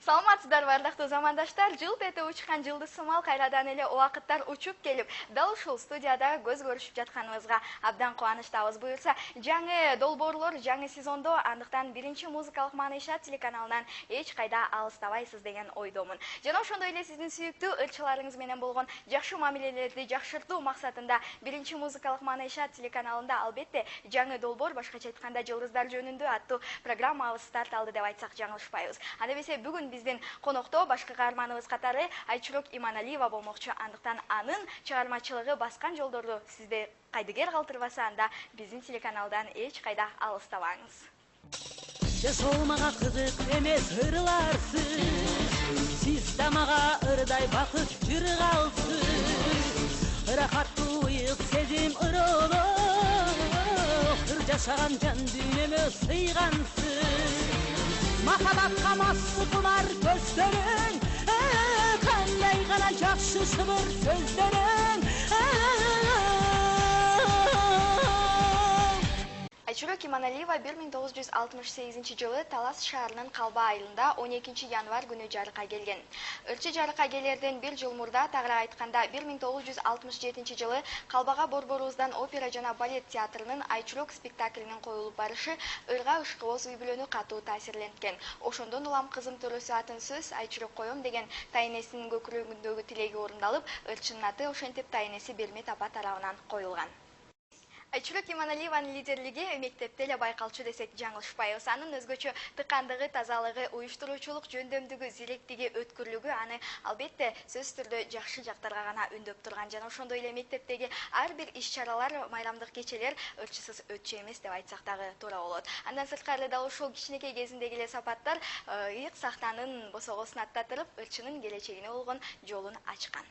Саламатсыздар бардыктуу замандаштар, жылт этип учкан жылдыз сымал кайрадан эле убакыттар учуп келип, дал ушул студияда көз көрүшүп жатканыбызга абдан кубанычтабыз. Буюрса, жаңы долбоорлор жаңы сезондо, андыктан биринчи музыкалык маанайшат телеканалынан эч кайда алыстабайсыз деген ойдомун. Жана ошондой эле сиздин сүйүктүү ырчыларыңыз менен болгон жакшы мамилелерди жакшыртуу максатында биринчи музыкалык маанайшат телеканалында албетте жаңы долбоор, башкача айтканда жылдыздар жөнүндө аттуу программабыз старт алды деп айтсак жаңылышпайбыз. Анда эмесе бүгүн биздин конокто башкы каарманыбыз катары Айчурок Иманалиева болмокчу. Андыктан анын чыгармачылыгы баскан жолдорду сизди кайдыгер калтырбаса, анда биздин телеканалдан эч кайда алыстабаңыз. Жашоо мага кызык эмес ырларсыз, сиз да мага ырдай бакыт жыргалсыз. Ырахаттуу ыйык сезим ырылып, ыр жашаган жан дүйнөмө сыйгансыз. Махабатка масты кылар көздөрүң, кандай гана жакшы шыбыр сөздөрүң. Айчурок Иманалиева 1968 Талас шаарынын Калба айылында 12 январь күнү жарыкка келген. Ырчы жарыкка келерден бир жыл мурда, тагыраак айтканда 1967 Калбага Борборубуздан опера жана балет театрынын Айчурок спектаклинин коюлуп барышы ырга ышкыбоз үй бүлөнү катуу таасирленткен. Ошондон улам кызым төрөсү атын сөз Айчурок коем деген тайнесинин көкүрөгүндөгү тилеги орундалып, ырчынын аты ошентип тайнеси Бермет апа тарабынан коюлган. Айчурок Иманалиеванын лидерлиги мектепте эле байкалчу десек жаңылышпайбыз. Анын өзгөчө тыкандыгы, тазалыгы, уюштуруучулук жөндөмдүгү, зиректиги, өткүрлүгү аны албетте сөзсүз түрдө жакшы жактарга гана үндөп турган. Жана ошондой эле мектептеги ар бир иш-чаралар, майрамдык кечелер ырчысыз өтчү эмес деп айтсак дагы туура болот. Андан сырткары дал ушул кичинекей кезиндеги эле сапаттар ыйык сахнанын босогосун аттатырып, ырчынын келечегине болгон жолун ачкан.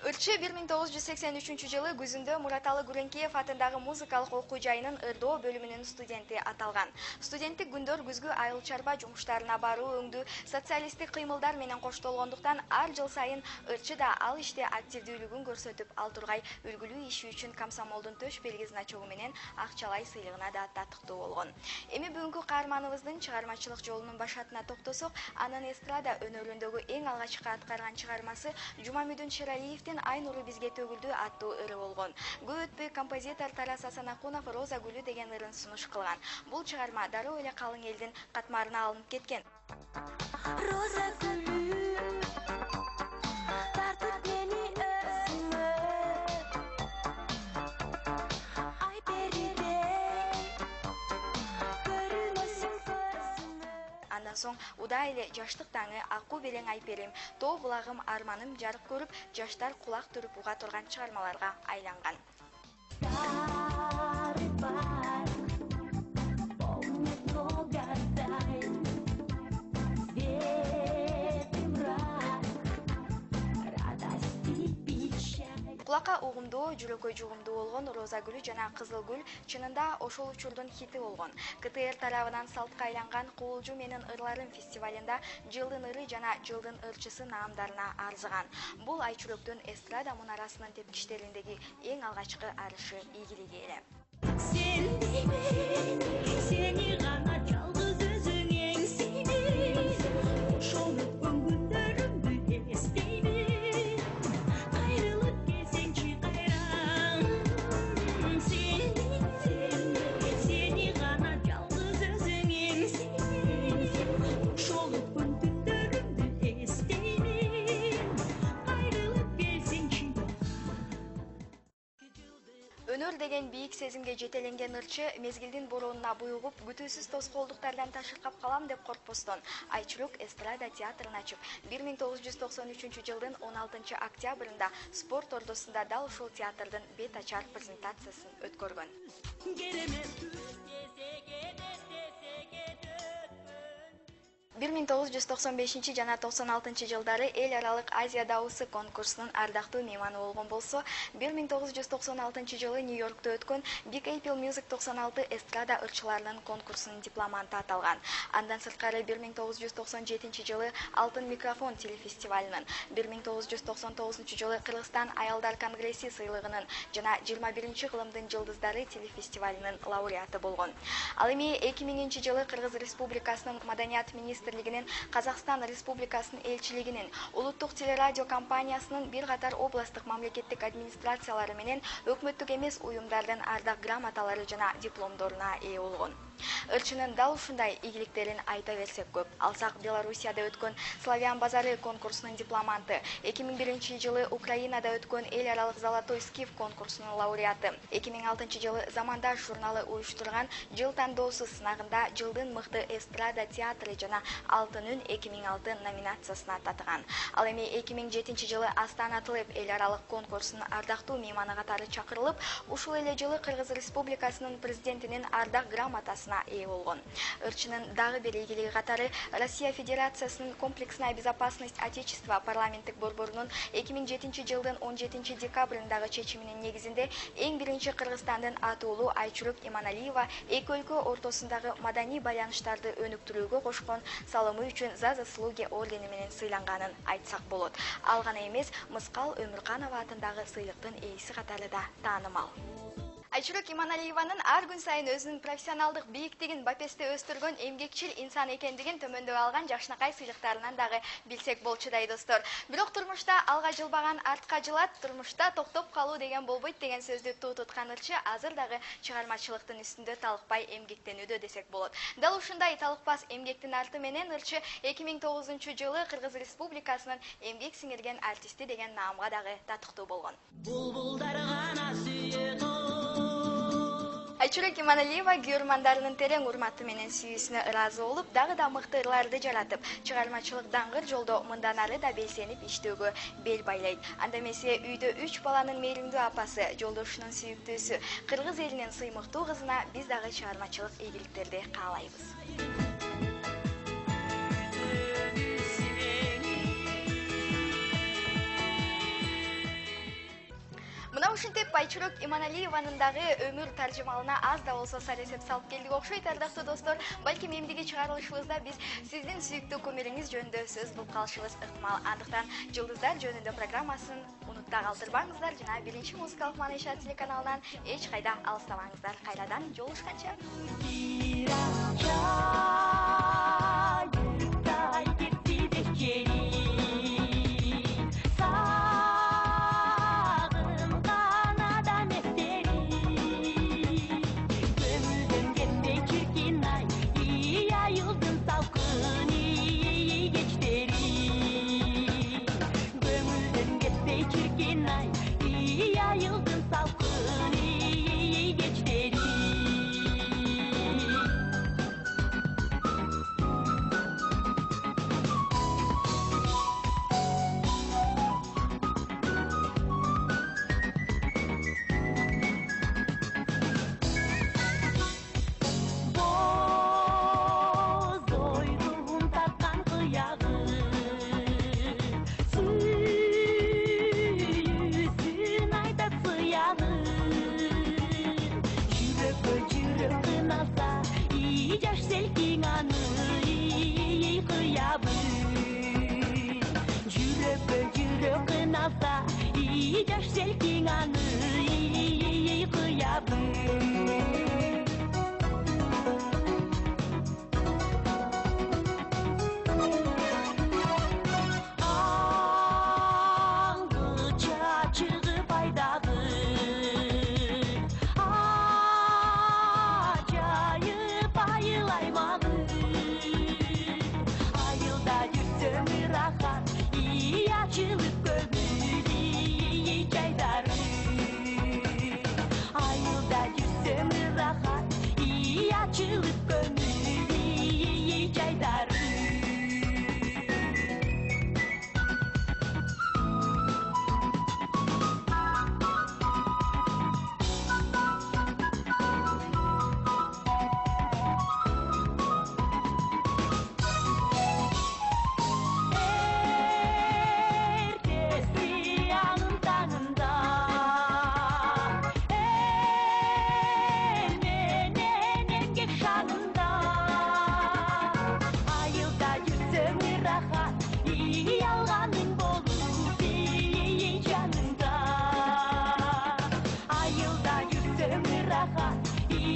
Ырчы 1983 күзүндө Мураталы Гүреңкиев атындагы музыкалык окуу жайынын ырдоо бөлүмүнүн студенти аталган. Студенттик күндөр күзгү айыл чарба жумуштарына баруу, өңдүү социалисттик кыймылдар менен коштолгондуктан ар жыл сайын ырчы да ал иште активдүүлүгүн көрсөтүп, ал тургай үлгүлүү иши үчүн комсомолдун төш белги значогу менен акчалай сыйлыгына да татыктуу болгон. Эми бүгүнкү каарманыбыздын чыгармачылык жолунун башатына токтосок, анын эстрада өнөрүндөгү эң алгачкы аткарган чыгармасы Жумамүдүн Шералиевдин Ай нуру бизге төгүлдү аттуу ыры болгон. Көп өтпөй композитор Тарас Асанакунов Роза гүлү деген ырын сунуш кылган. Бул чыгарма дароо эле калың элдин катмарына алынып кеткен. Роза гүлү тартып мени өзүңө, ай берирей көрүнөсүң көзүмө. Андан соң удай эле жаштык таңы, акуу белең айперим, тоо булагым арманым жарык көрүп, жаштар кулак түрүп уга турган чыгармаларга айланган. Кулакка угумдуу, жүрөккө жугумдуу болгон Роза гүлү жана Кызыл гүл чынында ошол учурдун хити болгон. КТР тарабынан салтка айланган Куулжу менин ырларым фестивалында жылдын ыры жана жылдын ырчысы наамдарына арзыган. Бул Айчуроктун эстрада мунарасынын тепкичтериндеги эң алгачкы арышы ийгилиги эле. Сен деймин, сени гана жалгыз өзүң эңсеймин, ошол өткөн күндөрүмдү эстеймин, кайрылып келсеңчи кайра. Сен деймин, сени гана жалгыз өзүң эңсеймин, ошол өткөн түндөрүмдү эстеймин, кайрылып келсеңчи. Өнөр деген бийик сезимге жетеленген ырчы мезгилдин боронуна буйугуп, күтүүсүз тоскоолдуктардан ташыркап калам деп коркпостон Айчурок эстрада театрын ачып, 1993 жылдын 16 октябрында спорт ордосунда дал ушул театрдын бет ачар презентациясын өткөргөн. 1995 жана 96 жылдары эл аралык Азия дауысы конкурсунун ардактуу мейманы болгон болсо, 1996 жылы Нью-Йоркто өткөн Big Apple Music 96 эстрада ырчыларынын конкурсунун дипломанты аталган. Андан сырткары 1997 жылы Алтын микрофон телефестивалынын, 1999 жылы Кыргызстан аялдар конгресси сыйлыгынын жана 21 кылымдын жылдыздары телефестивалынын лауреаты болгон. Ал эми 2000 жылы Кыргыз Республикасынын Маданият министрлигинин Казакстан Республикасынын элчилигинин улуттук телерадио компаниясынын бир катар областтык мамлекеттик администрациялары менен өкмөттүк эмес уюмдардын ардак грамоталары жана дипломдоруна ээ болгон. Ырчынын дал ушундай ийгиликтерин айта берсек көп. Алсак Белоруссияда өткөн Славян базары конкурсунун дипломанты, 2001 жылы Украинада өткөн эл аралык Золотой скиф конкурсунун лауреаты, 2006 жылы Замандаш журналы уюштурган жыл тандоосу сынагында жылдын мыкты эстрада театры жана Алтын үн 2006 номинациясына татыган. Ал эми 2007 жылы Астана Тлеп эл аралык конкурсунун ардактуу мейманы катары чакырылып, ушул эле жылы Кыргыз Республикасынын президентинин ардак грамотасына ээ болгон. Ырчынын дагы бир ийгилиги катары Россия Федерациясынын комплексная безопасность Отечества парламенттик борборунун 2007 жылдын 17 декабрындагы чечиминин негизинде эң биринчи Кыргызстандын атуулуу Айчурек Иманалиева эки өлкө ортосундагы маданий байланыштарды өнүктүрүүгө кошкон салымы үчүн за заслуги ордени менен сыйланганын айтсак болот. Ал гана эмес, Мыскал Өмүрканова атындагы сыйлыктын ээси катары да таанымал. Айчурек Иманалиеванын ар күн сайын өзүнүн профессионалдык бийиктигин бапесте өстүргөн эмгекчил инсан экендигин төмөндөп алган жакшынакай сыйлыктарынан дагы билсек болчудай достор. Бирок турмушта алга жылбаган артка жылат, турмушта токтоп калуу деген болбойт деген сөздү туу туткан ырчы азыр дагы чыгармачылыктын үстүндө талыкпай эмгектенүүдө десек болот. Дал ушундай талыкпас эмгектин арты менен ырчы 2009 жылы Кыргыз Республикасынын эмгек сиңирген артисти деген наамга дагы татыктуу болгон. Айчурек Иманалиева күйөрмандарынын терең урматы менен сүйүүсүнө ыраазы болуп, дагы да мыкты ырларды жаратып, чыгармачылык даңгыр жолдо мындан ары да белсенип иштөөгө бел байлайт. Анда эмесе үйдө 3 баланын мээримдүү апасы, жолдошунун сүйүктүүсү, кыргыз элинин сыймыктуу кызына биз дагы чыгармачылык ийгиликтерди каалайбыз. Мына ушинтип Айчурек Иманалиеванын дагы өмүр таржымалына аз да болсо саресеп салып келдик окшойт, ардактуу достор. Балким эмдиги чыгарылышыбызда биз сиздин сүйүктүү кумириңиз жөнүндө сөз кылып калышыбыз ыктымал. Андыктан Жылдыздар жөнүндө программасын унутта калтырбаңыздар жана биринчи музыкалык маанайша телеканалынан эч кайда алыстабаңыздар. Кайрадан жолугушканча.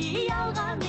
жалған